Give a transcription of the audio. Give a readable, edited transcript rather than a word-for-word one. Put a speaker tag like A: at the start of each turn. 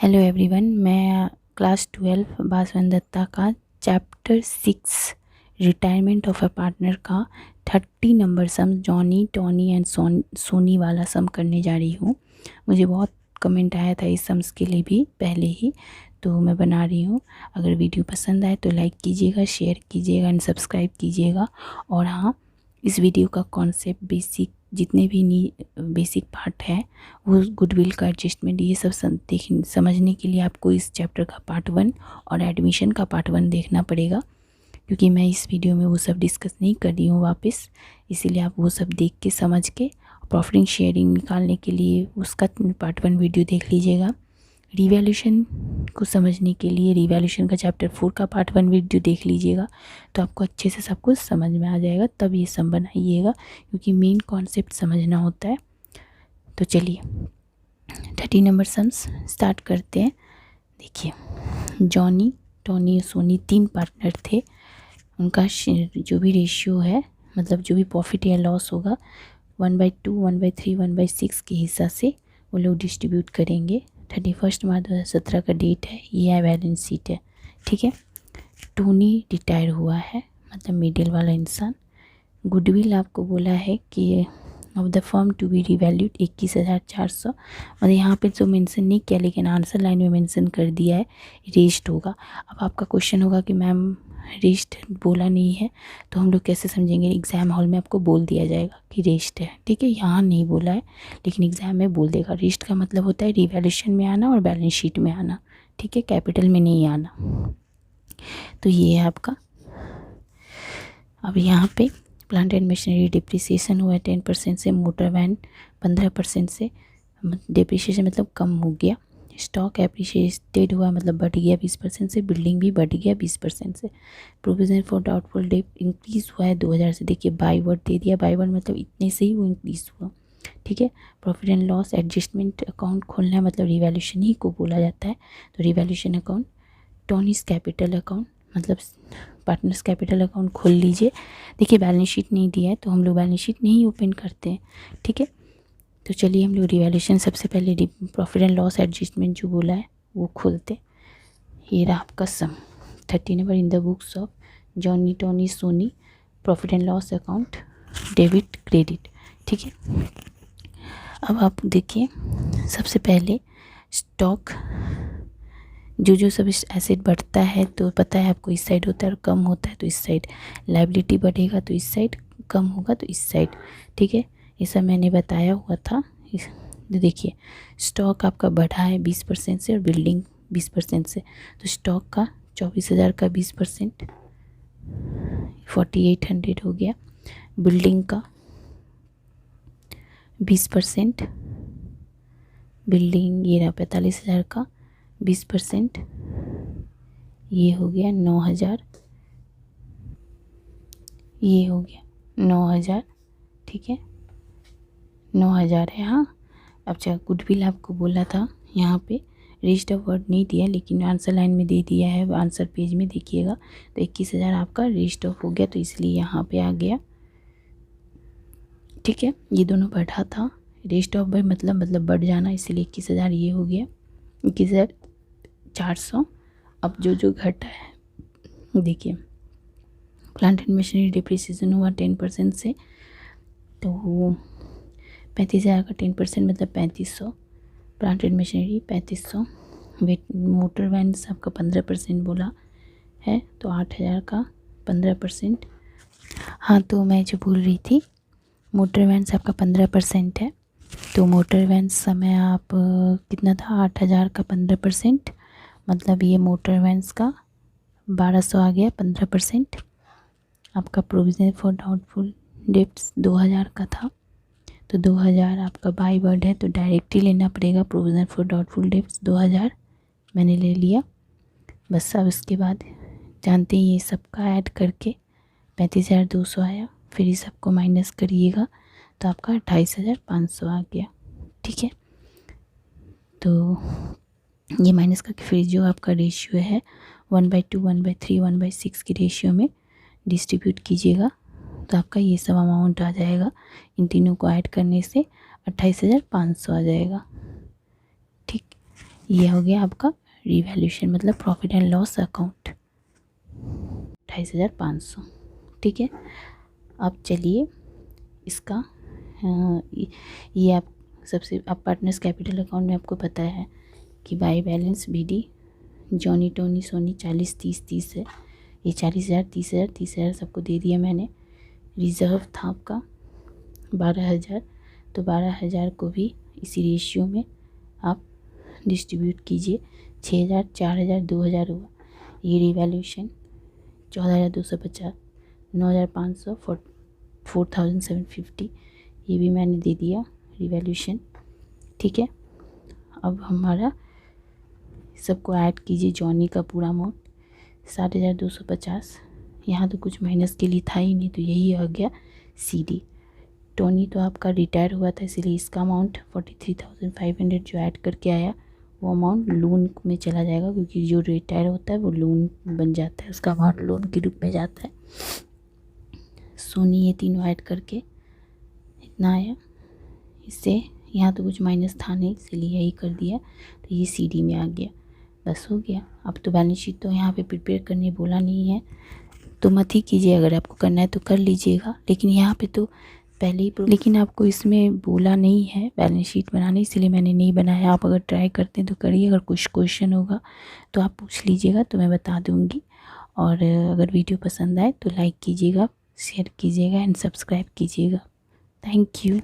A: Hello everyone, मैं class 12 बासवन दत्ता का chapter 6 retirement of a partner का 30 number sum Johnny Tony and Sony वाला सम करने जा रही हूँ। मुझे बहुत कमेंट आया था इस सम्स के लिए भी पहले ही, तो मैं बना रही हूँ। अगर वीडियो पसंद आए तो लाइक कीजिएगा, शेयर कीजिएगा एंड सब्सक्राइब कीजिएगा। और हाँ, इस वीडियो का कॉन्सेप्ट बेसिक जितने भी बेसिक पार्ट है वो गुडविल का एडजस्टमेंट ये सब समझने के लिए आपको इस चैप्टर का पार्ट 1 और एडमिशन का पार्ट 1 देखना पड़ेगा, क्योंकि मैं इस वीडियो में वो सब डिस्कस नहीं कर रही हूँ वापस। इसीलिए आप वो सब देख के समझ के प्रॉफिट शेयरिंग निकालने के लिए उसका पार्ट 1 वीडियो देख लीजिएगा। रिवैल्यूएशन को समझने के लिए रिवैल्यूएशन का चैप्टर 4 का पार्ट 1 वीडियो देख लीजिएगा, तो आपको अच्छे से सब कुछ समझ में आ जाएगा। तब ये सम बनाइएगा, क्योंकि मेन कॉन्सेप्ट समझना होता है। तो चलिए 30 नंबर सम्स स्टार्ट करते हैं। देखिए, जॉनी टॉनी और सोनी 3 पार्टनर थे। उनका जो भी रेशियो है, मतलब जो भी प्रॉफिट या लॉस होगा 1/2, 1/3, 1/6 के हिस्सा से वो लोग डिस्ट्रीब्यूट करेंगे। 31 मार्च 2017 का डेट है, ये बैलेंस शीट है। ठीक है, टोनी रिटायर हुआ है, मतलब मिडिल वाला इंसान। गुडविल आपको बोला है कि of the firm to be revalued 21,400, और यहाँ पे तो मेंशन नहीं किया, लेकिन आंसर लाइन में मेंशन कर दिया है रेस्ट होगा। अब आपका क्वेश्चन होगा कि मैम रेस्ट बोला नहीं है तो हम लोग कैसे समझेंगे? एग्ज़ाम हॉल में आपको बोल दिया जाएगा कि रेस्ट है, ठीक है। यहाँ नहीं बोला है, लेकिन एग्ज़ाम में बोल देगा। रेस्ट का मतलब होता है रिवैल्यूएशन में आना और बैलेंस शीट में आना, ठीक है, कैपिटल में नहीं आना। तो ये है आपका। अब यहाँ पे प्लांट एंड मशीनरी डिप्रिसिएशन हुआ है 10% से, मोटर वैन 15% से, डिप्रिसिएशन मतलब कम हो गया। स्टॉक एप्रिशिएटेड हुआ मतलब बढ़ गया 20% से, बिल्डिंग भी बढ़ गया 20% से। Provision for doubtful debt increase हुआ है 2000 से। देखिए बाई वर्ड दे दिया, बाई वर्ड मतलब इतने से ही वो इंक्रीज़ हुआ, ठीक है। Profit and loss adjustment account खोलना है, मतलब रिवैल्यूएशन ही को बोला जाता है। तो रिवैल्यूएशन अकाउंट, टॉनीज कैपिटल अकाउंट मतलब पार्टनर्स कैपिटल अकाउंट खोल लीजिए। देखिए बैलेंस शीट नहीं दिया है तो हम लोग बैलेंस शीट नहीं ओपन करते हैं, ठीक है। तो चलिए हम लोग रिवैल्यूएशन सबसे पहले प्रॉफिट एंड लॉस एडजस्टमेंट जो बोला है वो खोलते। ये रहा आपका sum 30 number in the books of Johnny Tony Sony profit and loss account debit credit, ठीक है। अब आप देखिए सबसे पहले स्टॉक, जो सब एसेट बढ़ता है तो पता है आपको इस साइड होता है, और कम होता है तो इस साइड। लायबिलिटी बढ़ेगा तो इस साइड, कम होगा तो इस साइड, ठीक है। ये सब मैंने बताया हुआ था। तो देखिए स्टॉक आपका बढ़ा है 20% से और बिल्डिंग 20% से, तो स्टॉक का 24,000 का 20% 4800 हो गया। बिल्डिंग का 20%, बिल्डिंग ये रहा 45,000 का 20%, ये हो गया 9,000, ये हो गया 9,000, ठीक है, 9,000 है। हाँ, अब चाहे गुडविल आपको बोला था, यहाँ पे रेस्ट ऑफ वर्ड नहीं दिया लेकिन आंसर लाइन में दे दिया है, आंसर पेज में देखिएगा। तो 21,000 आपका रेस्ट ऑफ हो गया, तो इसलिए यहाँ पे आ गया, ठीक है। ये दोनों बढ़ा था, रेस्ट ऑफ बाय मतलब बढ़ जाना, इसीलिए 21,000 ये हो गया 21,400। अब जो घटा है देखिए, प्लांट एंड मशीनरी डिप्रिसिएशन हुआ 10% से, तो 35,000 का 10% मतलब 3500। Plant and machinery 3500। Motor van आपका 15% बोला है, तो 8,000 का 15%। हाँ, तो मैं जो बोल रही थी मोटर वैन आपका 15% है, तो मोटर वैन समय आप कितना था 8,000 का 15%, मतलब ये मोटर वैन्स का 1200 आ गया 15%। आपका प्रोविजन फॉर डाउटफुल डेट्स 2,000 का था, तो 2,000 आपका बाई वर्ड है तो डायरेक्ट ही लेना पड़ेगा। प्रोविजन फॉर डाउटफुल डेट्स 2,000 मैंने ले लिया बस। अब इसके बाद जानते हैं ये सबका ऐड करके 35,200 आया, फिर इस सबको माइनस करिएगा तो आपका 28,500 आ गया, ठीक है। तो ये माइनस करके फिर जो आपका रेशियो है 1/2, 1/3, 1/6 के रेशियो में डिस्ट्रीब्यूट कीजिएगा, तो आपका ये सब अमाउंट आ जाएगा। इन तीनों को ऐड करने से 28,500 आ जाएगा, ठीक। ये हो गया आपका रिवैल्यूएशन, मतलब प्रॉफिट एंड लॉस अकाउंट 28,500। ठीक है, अब चलिए इसका ये आप सबसे, आप पार्टनर्स कैपिटल अकाउंट में आपको पता है कि by balance BD Johnny Tony Sony 40 30 30 है। ये 40,000 30,000 30,000 सबको दे दिया मैंने। रिज़र्व था आपका 12,000, तो 12,000 को भी इसी रेशियो में आप डिस्ट्रीब्यूट कीजिए। 6,000 4,000 2,000 हुआ। ये रिवैल्यूएशन 14,250, 9,500 4,750, ये भी मैंने दे दिया रिवैल्यूएशन। ठीक है, अब हमारा सबको ऐड कीजिए। जॉनी का पूरा अमाउंट 7,250, यहाँ तो कुछ माइनस के लिए था ही नहीं, तो यही आ गया CD। टोनी तो आपका रिटायर हुआ था, इसलिए इसका अमाउंट 43,500 जो ऐड करके आया वो अमाउंट लोन में चला जाएगा, क्योंकि जो रिटायर होता है वो लोन बन जाता है, उसका अमाउंट लोन के रूप में जाता है। सोनी ये तीनों ऐड करके इतना आया। इससे यहाँ तो कुछ माइनस था नहीं, इसलिए यही कर दिया, तो ये CD में आ गया। बस हो गया। अब तो बैलेंस शीट तो यहाँ पे प्रिपेयर करने बोला नहीं है, तो मत ही कीजिए। अगर आपको करना है तो कर लीजिएगा, लेकिन यहाँ पे तो पहले ही लेकिन आपको इसमें बोला नहीं है बैलेंस शीट बनाने, इसलिए मैंने नहीं बनाया। आप अगर ट्राई करते हैं तो करिए, अगर कुछ क्वेश्चन होगा तो आप पूछ लीजिएगा, तो मैं बता दूँगी। और अगर वीडियो पसंद आए तो लाइक कीजिएगा, शेयर कीजिएगा एंड सब्सक्राइब कीजिएगा। Thank you.